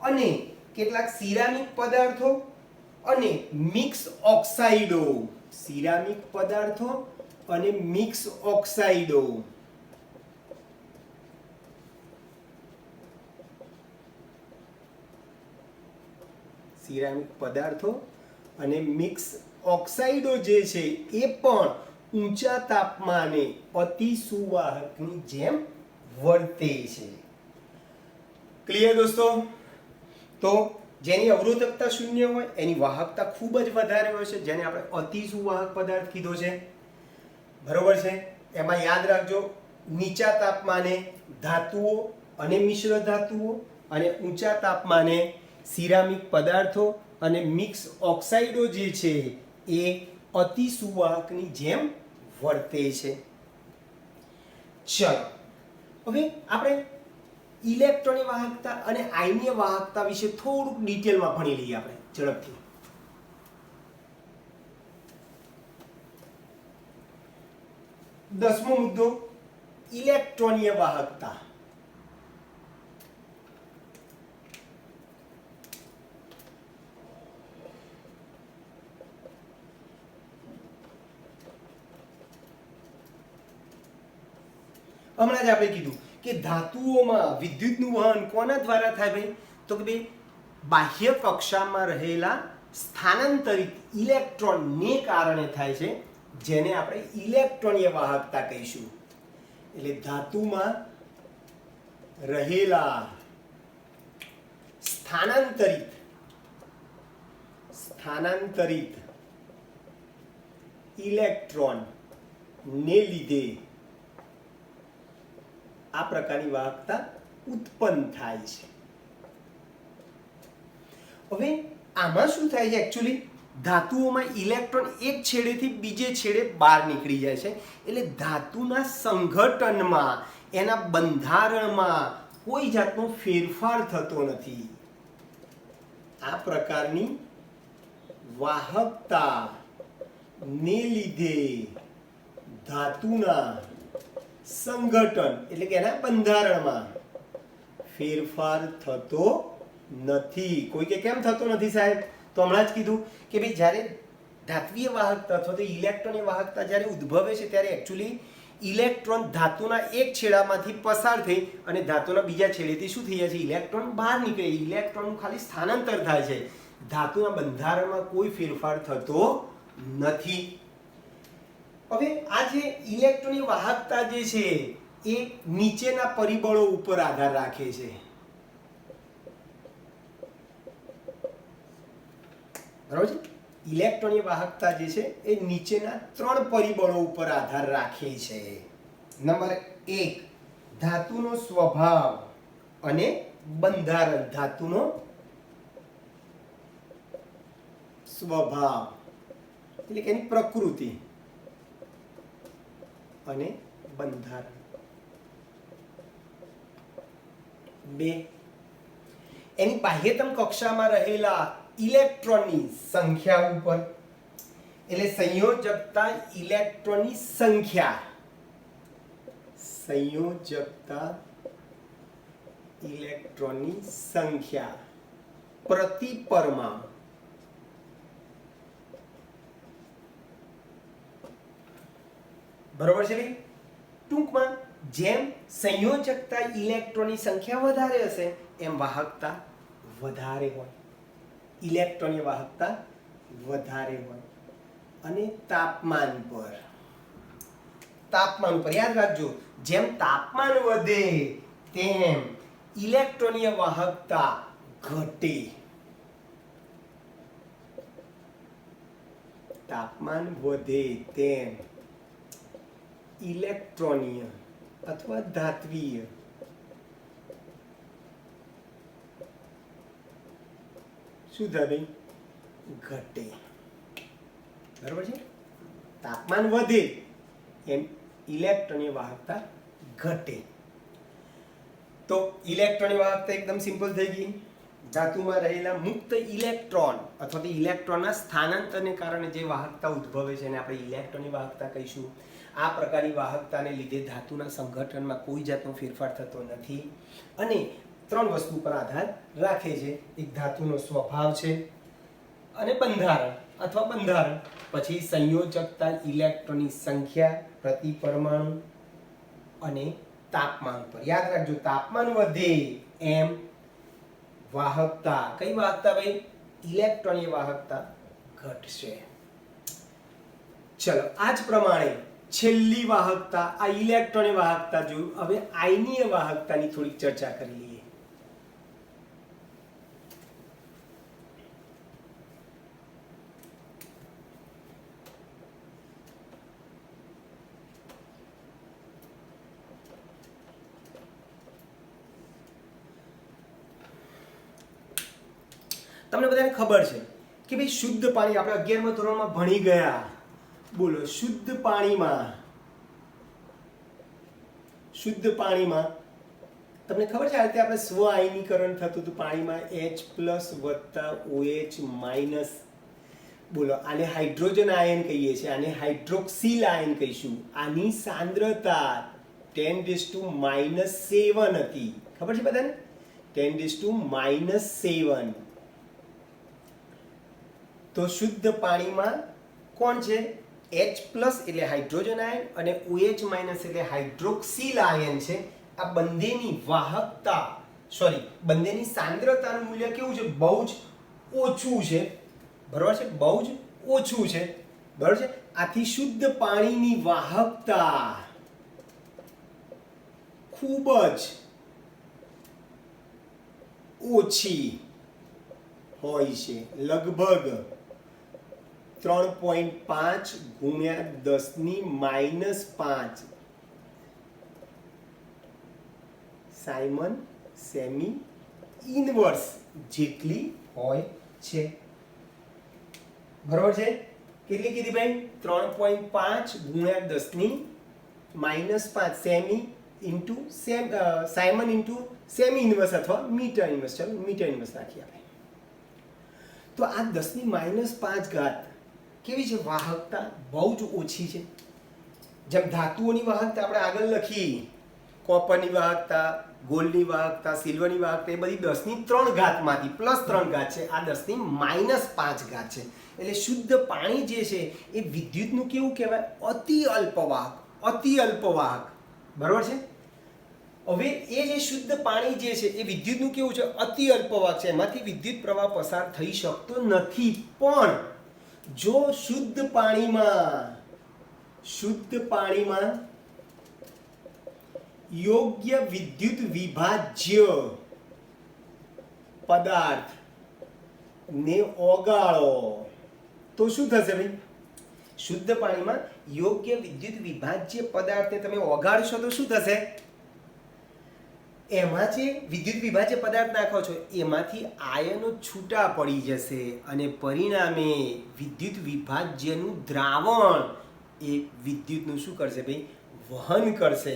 અને કેટલાક સિરામિક પદાર્થો અને મિક્સ ઓક્સાઇડો, સિરામિક પદાર્થો અને મિક્સ ઓક્સાઇડો, સિરામિક પદાર્થો અને મિક્સ ઓક્સાઇડો જે છે એ પણ ઊંચા તાપમાને અતિ સુવાહકની જેમ વર્તે છે. ક્લિયર દોસ્તો? તો જેની અવરોધકતા શૂન્ય હોય એની વાહકતા ખૂબ જ વધારે હોય છે, જેને આપણે અતિ સુવાહક પદાર્થ કીધો છે. બરોબર છે? એમાં યાદ રાખજો, નીચા તાપમાને ધાતુઓ અને મિશ્ર ધાતુઓ, અને ઊંચા તાપમાને સિરામિક પદાર્થો અને મિક્સ ઓક્સાઇડો જે છે એ અતિ સુવાહકની જેમ વર્તે છે. ચલો, હવે આપણે ઇલેક્ટ્રોનની વાહકતા અને આયનીય વાહકતા વિશે થોડુંક ડિટેલમાં ભણી લઈએ આપણે ઝડપથી. દસમો મુદ્દો, ઇલેક્ટ્રોનીય વાહકતા. હમણાં જ આપણે કીધું કે ધાતુઓમાં વિદ્યુતનું વહન કોના દ્વારા થાય ભાઈ? તો કે ભાઈ બાહ્ય કક્ષામાં રહેલા સ્થાનાંતરિત ઇલેક્ટ્રોનને કારણે થાય છે, જેને આપણે ઇલેક્ટ્રોનીય વાહકતા કહીશું. એટલે ધાતુમાં રહેલા સ્થાનાંતરિત ઇલેક્ટ્રોન ને લીધે આ પ્રકારની વાહકતા ઉત્પન્ન થાય છે. હવે આમાં શું થાય છે? એકચ્યુઅલી ધાતુઓમાં ઇલેક્ટ્રોન એક છેડેથી બીજે છેડે બહાર નીકળી જાય છે. એટલે ધાતુના સંઘટનમાં, એના બંધારણમાં કોઈ જાતનો ફેરફાર થતો નથી. આ પ્રકારની વાહકતા ને લીધે ધાતુના સંઘટન એટલે કે એના બંધારણમાં ફેરફાર થતો નથી. કોઈ કે કેમ થતો નથી સાહેબ? તો હમણાં જ કીધું કે ભાઈ જ્યારે ધાત્વીય વાહકતા અથવા તો ઇલેક્ટ્રોનની વાહકતા જ્યારે ઉદ્ભવે છે ત્યારે એકચ્યુઅલી ઇલેક્ટ્રોન ધાતુના એક છેડામાંથી પસાર થઈ અને ધાતુના બીજા છેડેથી શું થઈ જાય છે? ઇલેક્ટ્રોન બહાર નીકળે. ઇલેક્ટ્રોનનું ખાલી સ્થાનાંતર થાય છે. ધાતુના બંધારણમાં કોઈ ફેરફાર થતો નથી. હવે આ જે ઇલેક્ટ્રોનની વાહકતા જે છે એ નીચેના પરિબળો ઉપર આધાર રાખે છે. બરાબર છે? ઇલેક્ટ્રોનની વાહકતા જે છે એ નીચેના 3 પરિબળો ઉપર આધાર રાખે છે. નંબર 1, ધાતુનો સ્વભાવ અને બંધારણ. ધાતુનો સ્વભાવ એટલે કે એની પ્રકૃતિ અને બંધારણ. 2, એની બાહ્યતમ કક્ષામાં રહેલા ઇલેક્ટ્રોનની સંખ્યા ઉપર. એટલે સંયોજકતા ઇલેક્ટ્રોનની સંખ્યા. સંયોજકતા ઇલેક્ટ્રોનની સંખ્યા પ્રતિ પરમાણુ. બરોબર છે ભાઈ? ટૂંકમાં જેમ સંયોજકતા ઇલેક્ટ્રોનની સંખ્યા વધારે હશે એમ વાહકતા વધારે હોય. ઇલેક્ટ્રોનની વાહકતા વધારે હોય. અને તાપમાન પર યાદ રાખજો, જેમ તાપમાન વધે તેમ ઇલેક્ટ્રોનીય વાહકતા ઘટે. તાપમાન વધે તેમ ઇલેક્ટ્રોનીય અથવા ધાત્વીય શું થાય? ઘટે. બરોબર છે? તાપમાન વધે એમ ઇલેક્ટ્રોનની વાહકતા ઘટે. તો ઇલેક્ટ્રોનની વાહકતા એકદમ સિમ્પલ થઈ ગઈ. ધાતુમાં રહેલા મુક્ત ઇલેક્ટ્રોન અથવા તો ઇલેક્ટ્રોનના સ્થાનાંતરને કારણે જે વાહકતા ઉદ્ભવે છે એને આપણે ઇલેક્ટ્રોનની વાહકતા કહીશું. આ પ્રકારની વાહકતાને લીધે ધાતુના સંગઠનમાં કોઈ જાતનો ફેરફાર થતો નથી અને 3 વસ્તુ પર આધાર રાખે છે. એક ધાતુનો સ્વભાવ છે અને બંધારણ, પછી સંયોજકતા ઇલેક્ટ્રોનની સંખ્યા પ્રતિ પરમાણુ અને તાપમાન પર. યાદ રાખજો, તાપમાન વધે એમ વાહકતા, કઈ વાહકતા ભાઈ? ઇલેક્ટ્રોનની વાહકતા ઘટશે. ચલો, આ જ પ્રમાણે છેલ્લી વાહકતા, આ ઇલેક્ટ્રોનની વાહકતા જોયું. હવે આયનીય વાહકતાની થોડીક ચર્ચા કરી લઈએ. તમને બધાને ખબર છે કે ભાઈ શુદ્ધ પાણી આપણે 11મા ધોરણમાં ભણી ગયા. બોલો, શુદ્ધ પાણીમાં તમને ખબર છે આ રીતે આપણે સ્વ આયનીકરણ થતું હતું પાણીમાં. H+ + OH-. બોલો, આને હાઇડ્રોજન આયન કહીએ છીએ, આને હાઇડ્રોક્સિલ આયન કહીશું. આની સાંદ્રતા 10⁻⁷ હતી. ખબર છે બધાને? 10⁻⁷. તો શુદ્ધ પાણીમાં કોણ છે? H+ એટલે હાઇડ્રોજન આયન અને OH- એટલે હાઇડ્રોક્સિલ આયન છે. આ બંનેની વાહકતા બંનેની સાંદ્રતાનું મૂલ્ય કેવું છે? બહુ જ ઓછું છે, બરાબર છે, બહુ જ ઓછું છે, બરાબર છે. આથી શુદ્ધ પાણીની વાહકતા ખૂબ જ ઓછી હોય છે, લગભગ 3.5 ગુણ્યા 10⁻5 સાયમન સેમી ઇનવર્સ જેટલી હોય છે, બરાબર છે. કેટલી કીધી ભાઈ? 3.5 ગુણ્યા 10⁻5 semi into Simon into semi inverse અથવા મીટર ઇનવર્સ. ચાલો મીટર ઇનવર્સ રાખીએ આપણે. તો આ 10⁻5 કેવી છે? વાહકતા બહુ જ ઓછી છે. જેમ ધાતુઓની વાહકતા આપણે આગળ લખી, કોપરની વાહકતા, ગોલ્ડની વાહકતા, સિલ્વરની વાહકતા, એ બધી 10⁻3 માંથી +3 છે. આ 10⁻5 છે. એટલે શુદ્ધ પાણી જે છે એ વિદ્યુતનું કેવું કહેવાય? અતિ અલ્પવાહક, અતિ અલ્પવાહક, બરાબર છે. હવે એ જે શુદ્ધ પાણી જે છે એ વિદ્યુતનું કેવું છે? અતિ અલ્પવાહક છે. એમાંથી વિદ્યુત પ્રવાહ પસાર થઈ શકતો નથી. પણ જો શુદ્ધ પાણીમાં યોગ્ય વિદ્યુત વિભાજ્ય પદાર્થ ને ઓગાળો તો શું થશે ભાઈ? શુદ્ધ પાણીમાં યોગ્ય વિદ્યુત વિભાજ્ય પદાર્થને તમે ઓગાળશો તો શું થશે? એમાં જે વિદ્યુત વિભાજ્ય પદાર્થ નાખો છો એમાંથી આયનો છૂટા પડી જશે અને પરિણામે વિદ્યુત વિભાજ્યનું દ્રાવણ એ વિદ્યુતનું શું કરશે ભાઈ? વહન કરશે.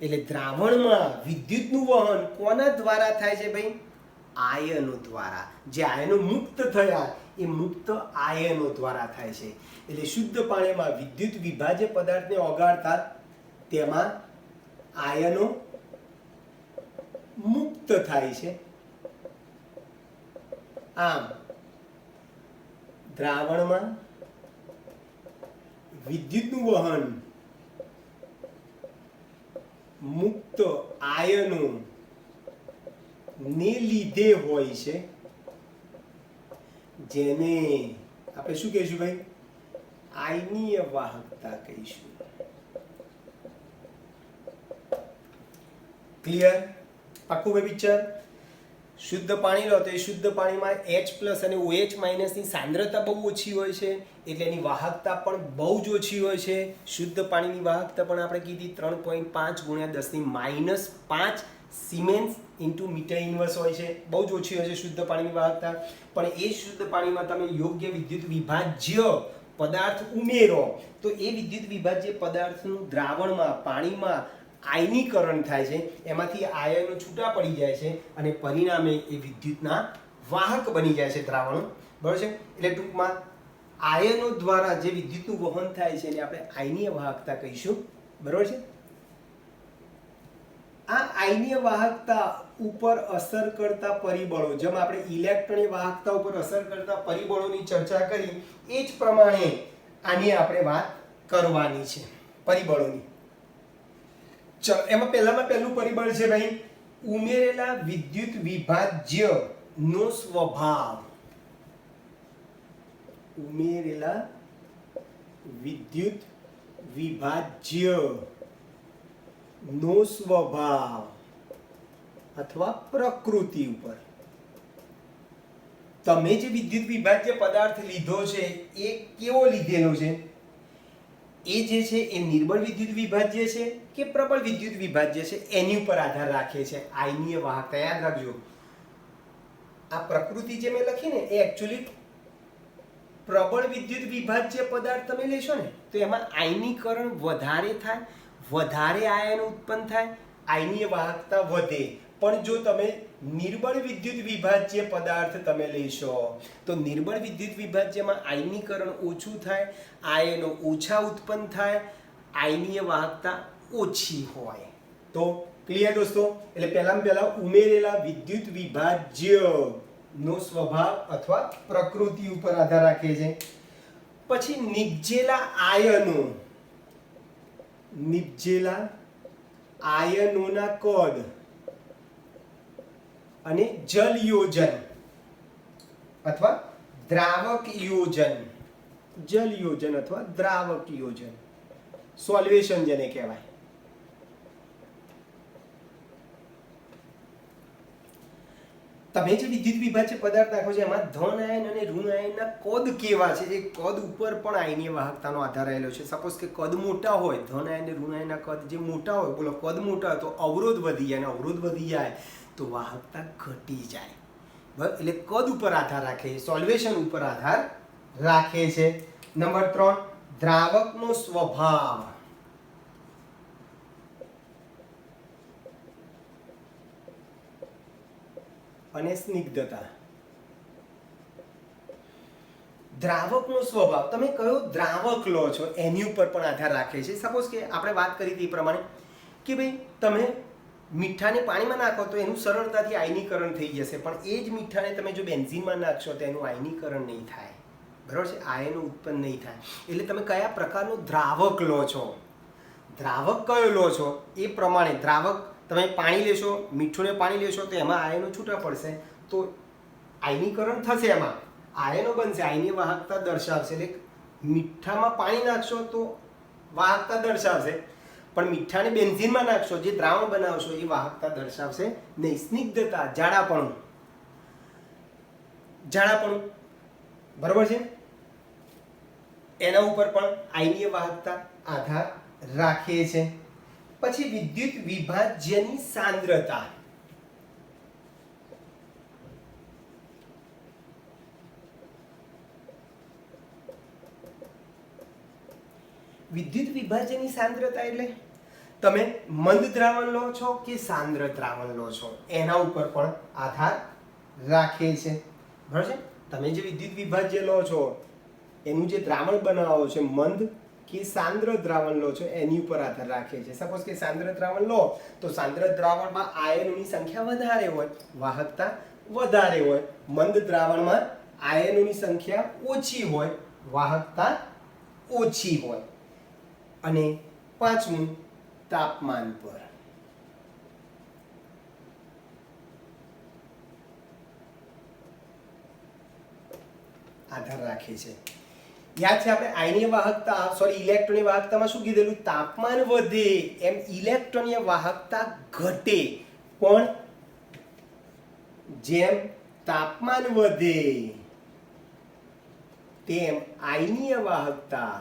એટલે દ્રાવણમાં વિદ્યુતનું વહન કોના દ્વારા થાય છે ભાઈ? આયનો દ્વારા. જે આયનો મુક્ત થયા એ મુક્ત આયનો દ્વારા થાય છે. એટલે શુદ્ધ પાણીમાં વિદ્યુત વિભાજ્ય પદાર્થને ઓગાળતા તેમાં આયનો મુક્ત થાય છે. આમ દ્રાવણમાં વિદ્યુતનું વહન મુક્ત આયનો ને લીધે હોય છે, જેને આપણે શું કહીશું ભાઈ? આયનીય વાહકતા કહીશું. ક્લિયર? પાક્કું ભાઈ પિક્ચર? શુદ્ધ પાણી લો તો એ શુદ્ધ પાણીમાં H+ અને OH- ની સાંદ્રતા બહુ ઓછી હોય છે, એટલે એની વાહકતા પણ બહુ જ ઓછી હોય છે. શુદ્ધ પાણીની વાહકતા પણ આપણે કીધી 3.5 ગુણ્યા 10⁻5 સિમેન્સ ઇન્ટુ મીટર ઇનવર્સ હોય છે. બહુ જ ઓછી હોય છે શુદ્ધ પાણીની વાહકતા. પણ એ શુદ્ધ પાણીમાં તમે યોગ્ય વિદ્યુત વિભાજ્ય પદાર્થ ઉમેરો તો એ વિદ્યુત વિભાજ્ય પદાર્થનું દ્રાવણમાં, પાણીમાં આયનીકરણ થાય છે. એમાંથી આયનો છૂટા પડી જાય છે અને પરિણામે એ વિદ્યુતના વાહક બની જાય છે દ્રાવણો, બરાબર છે. એટલે ટૂંકમાં આયનો દ્વારા જે વિદ્યુતનું વહન થાય છે એને આપણે આયનીય વાહકતા કહીશું, બરાબર છે. આ આયનીય વાહકતા ઉપર અસર કરતા પરિબળો, જેમ આપણે ઇલેક્ટ્રોનની વાહકતા ઉપર અસર કરતા પરિબળોની ચર્ચા કરી એ જ પ્રમાણે આની આપણે વાત કરવાની છે, પરિબળોની. ચલો, એમાં પહેલું પરિબળ છે ભાઈ ઉમેરેલા વિદ્યુત વિભાજ્ય નો સ્વભાવ. ઉમેરેલા વિદ્યુત વિભાજ્ય નો સ્વભાવ અથવા પ્રકૃતિ ઉપર. તમે જે વિદ્યુત વિભાજ્ય પદાર્થ લીધો છે એ કેવો લીધેલો છે? એ જે છે એ નિર્બળ વિદ્યુત વિભાજ્ય છે કે પ્રબળ વિદ્યુત વિભાજ્ય છે એની ઉપર આધાર રાખે છે આયનીય વાહકતા. યાદ રાખજો, આ પ્રકૃતિ જે મેં લખી ને એ એકચ્યુઅલી પ્રબળ વિદ્યુત વિભાજ્ય પદાર્થ તમે લેશો ને તો એમાં આયનીકરણ વધારે થાય, વધારે આયન ઉત્પન્ન થાય, આયનીય વાહકતા વધે. પણ જો તમે નિર્બળ વિદ્યુત વિભાજ્ય પદાર્થ તમે લેશો તો નિર્બળ વિદ્યુત વિભાજ્યમાં આયનીકરણ ઓછું થાય, આયનો ઓછા ઉત્પન્ન થાય, આયનીય વાહકતા ઓછી હોય. તો ક્લિયર દોસ્તો? એટલે પહેલા ઉમેરેલા વિદ્યુત વિભાજ્ય નો સ્વભાવ અથવા પ્રકૃતિ ઉપર આધાર રાખે છે. પછી નિપજેલા આયનોના કદ અને જલ યોજન અથવા દ્રાવક યોજન, જલ યોજન અથવા દ્રાવક યોજન, સોલ્વેશન જેને કહેવાય. તમે જે વિદ્યુત વિભાજ્ય પદાર્થ નાખો છો એમાં ધન આયન અને ઋણ આયનના કદ કેવા છે, જે કદ ઉપર પણ આયનીય વાહકતાનો આધાર રહેલો છે. સપોઝ કે કદ મોટા હોય, ધન આયન અને ઋણ આયનના કદ જે મોટા હોય, બોલો કદ મોટા હોય તો અવરોધ વધી જાય, અને અવરોધ વધી જાય તો વાહકતા ઘટી જાય. બરાબર, એટલે કદ ઉપર આધાર રાખે છે, સોલ્વેશન ઉપર આધાર રાખે છે. નંબર 3, દ્રાવકનો સ્વભાવ અને સ્નિગ્ધતા. દ્રાવકનો સ્વભાવ, તમે કયો દ્રાવક લો છો એની ઉપર પણ આધાર રાખે છે. સપોઝ કે આપણે વાત કરી હતી એ પ્રમાણે કે ભાઈ તમે મીઠાને પાણીમાં નાખો તો એનું સરળતાથી આયનીકરણ થઈ જશે, પણ એ જ મીઠાને તમે જો બેન્ઝીનમાં નાખશો તો એનું આયનીકરણ નહીં થાય. બરાબર છે, આયનો ઉત્પન્ન નહીં થાય. એટલે તમે કયા પ્રકારનો દ્રાવક લો છો, દ્રાવક કયો લો છો એ પ્રમાણે. દ્રાવક તમે પાણી લેશો, મીઠું ને પાણી લેશો તો એમાં આયનો છૂટા પડશે, તો આયનીકરણ થશે, એમાં આયનો બનશે, આયનીય વાહકતા દર્શાવશે. એટલે મીઠામાં પાણી નાખશો તો વાહકતા દર્શાવશે, પણ મીઠાને બેન્ઝીનમાં નાખશો, જે દ્રાવણ બનાવશો એ વાહકતા દર્શાવશે નહીં. સ્નિગ્ધતા, જાડાપણું, બરાબર છે, એના ઉપર પણ આયનીય વાહકતા આધાર રાખે છે. પછી વિદ્યુત વિભાજ્યની સાંદ્રતા. વિદ્યુત વિભાજ્યની સાંદ્રતા એટલે તમે મંદ દ્રાવણ લો છો કે સાંદ્ર દ્રાવણ લો છો એના ઉપર પણ આધાર રાખે છે. બરાબર છે, તમે જે વિદ્યુત વિભાજ્ય લો છો એનું જે દ્રાવણ બનાવો છો, મંદ કે સાંદ્ર દ્રાવણ લો છો એની ઉપર આધાર રાખે છે. સપોઝ કે સાંદ્ર દ્રાવણ લો તો સાંદ્ર દ્રાવણમાં આયનોની સંખ્યા વધારે હોય, વાહકતા વધારે હોય. મંદ દ્રાવણમાં આયનોની સંખ્યા ઓછી હોય, વાહકતા ઓછી હોય. અને 5મું, તાપમાન પર. આધાર રાખે છે. યાદ છે આપણે આયનીય વાહકતા, ઇલેક્ટ્રોનની વાહકતામાં શું કીધેલું? તાપમાન વધે એમ ઇલેક્ટ્રોનીય વાહકતા ઘટે, પણ જેમ તાપમાન વધે તેમ આયનીય વાહકતા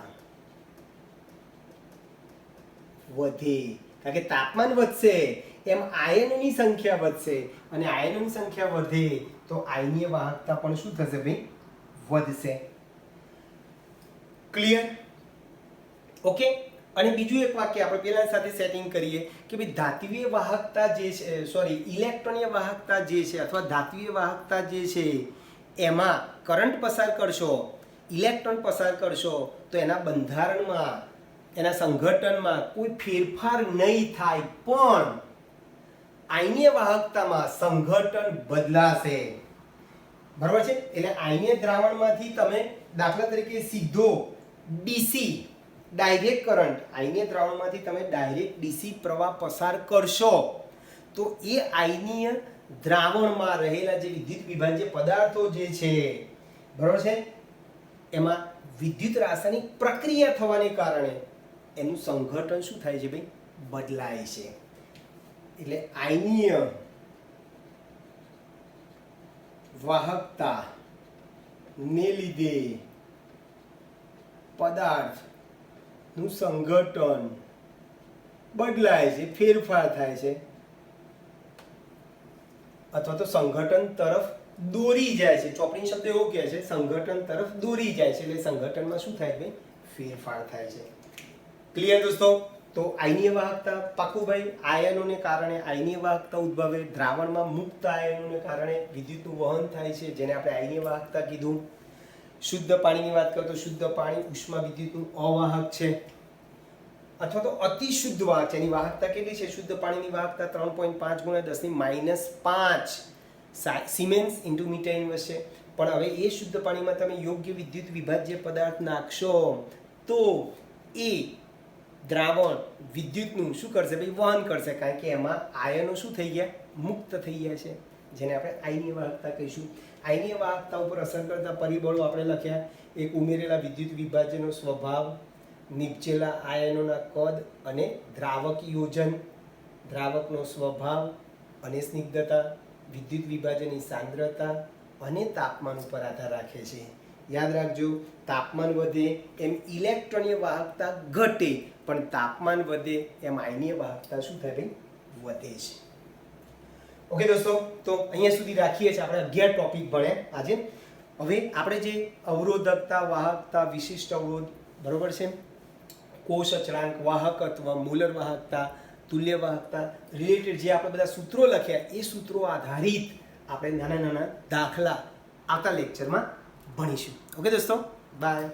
વધે. કારણ કે તાપમાન વધશે એમ આયનોની સંખ્યા વધશે, અને આયનોની સંખ્યા વધે તો આયનીય વાહકતા પણ શું થશે ભાઈ? વધશે. ક્લિયર? ઓકે. અને બીજું એક વાક્ય આપણે પેલા સાથે સેટિંગ કરીએ કે ભાઈ ધાત્વિય વાહકતા જે છે, ઇલેક્ટ્રોનીય વાહકતા જે છે અથવા ધાત્વિય વાહકતા જે છે એમાં કરંટ પસાર કરશો, ઇલેક્ટ્રોન પસાર કરશો તો એના બંધારણમાં, એના સંઘટનમાં કોઈ ફેરફાર નહીં થાય, પણ આયનીય વાહકતામાં સંઘટન બદલાશે. બરાબર છે, એટલે આયનીય દ્રાવણમાંથી તમે દાખલા તરીકે સીધો ડીસી ડાયરેક્ટ કરંટ, આયનીય દ્રાવણમાંથી તમે ડાયરેક્ટ ડીસી પ્રવાહ પસાર કરશો તો એ આયનીય દ્રાવણમાં રહેલા જે વિદ્યુત વિભાજ્ય પદાર્થો જે છે, બરાબર છે, એમાં વિદ્યુત રાસાયણિક પ્રક્રિયા થવાને કારણે એનું સંઘટન શું થાય છે ભાઈ? બદલાય છે. એટલે આયનીય વાહકતા ને લીધે પદાર્થનું સંઘટન બદલાય છે, ફેરફાર થાય છે, અથવા તો સંઘટન તરફ દોરી જાય છે. ચોપડી શબ્દ એવો કહે છે સંઘટન તરફ દોરી જાય છે, એટલે સંઘટનમાં શું થાય ભાઈ? ફેરફાર થાય છે. ક્લિયર દોસ્તો? તો આયનીય વાહકતા પાકું ભાઈ, આયનોને કારણે આયનીય વાહકતા ઉદ્ભવે, દ્રાવણમાં મુક્ત આયનોને કારણે વિદ્યુતનું વહન થાય છે, જેને આપણે આયનીય વાહકતા કીધું. શુદ્ધ પાણીની વાત કરીએ તો શુદ્ધ પાણી ઉષ્મા વિદ્યુતનું અવાહક છે, અથવા તો અતિ શુદ્ધ વાહક છે. એની વાહકતા કેટલી છે? શુદ્ધ પાણીની વાહકતા 3.5 × 10⁻⁵ સિમેન્સ × મીટર ઇન્વર્સ છે. પણ હવે એ શુદ્ધ પાણીમાં તમે યોગ્ય વિદ્યુત વિભાજ્ય પદાર્થ નાખશો તો એ દ્રાવણ વિદ્યુતનું શું કરશે ભાઈ વહન કરશે, કારણ કે એમાં આયનો શું થઈ ગયા મુક્ત થઈ ગયા છે, જેને આપણે આયનીય વાહકતા કહીશું. આયનીય વાહકતા ઉપર અસર કરતા પરિબળો આપણે લખ્યા. એક ઉમેરેલા વિદ્યુત વિભાજનનો સ્વભાવ, નીપજેલા આયનોના કદ અને દ્રાવક યોજન, દ્રાવકનો સ્વભાવ અને સ્નિગ્ધતા, વિદ્યુત વિભાજનની સાંદ્રતા અને તાપમાન ઉપર આધાર રાખે છે. યાદ રાખજો, તાપમાન વધે એમ ઇલેક્ટ્રોનીય વાહકતા ઘટે, પણ તાપમાન વધે એમ આયનીય વાહકતા શું થાય ભાઈ વધે છે. ઓકે દોસ્તો, તો અહીંયા સુધી રાખીએ છીએ. આપણે 11 ટોપિક ભણ્યા આજે. હવે આપણે જે અવરોધકતા, વાહકતા, વિશિષ્ટ અવરોધ, બરોબર છે, કોષ અચળાંક, વાહકત્વ, મૂલર વાહકતા, તુલ્ય વાહકતા રિલેટેડ જે આપણે બધા સૂત્રો લખ્યા, એ સૂત્રો આધારિત આપણે નાના નાના દાખલા આવતા લેક્ચરમાં ભણીશું. ઓકે દોસ્તો, બાય.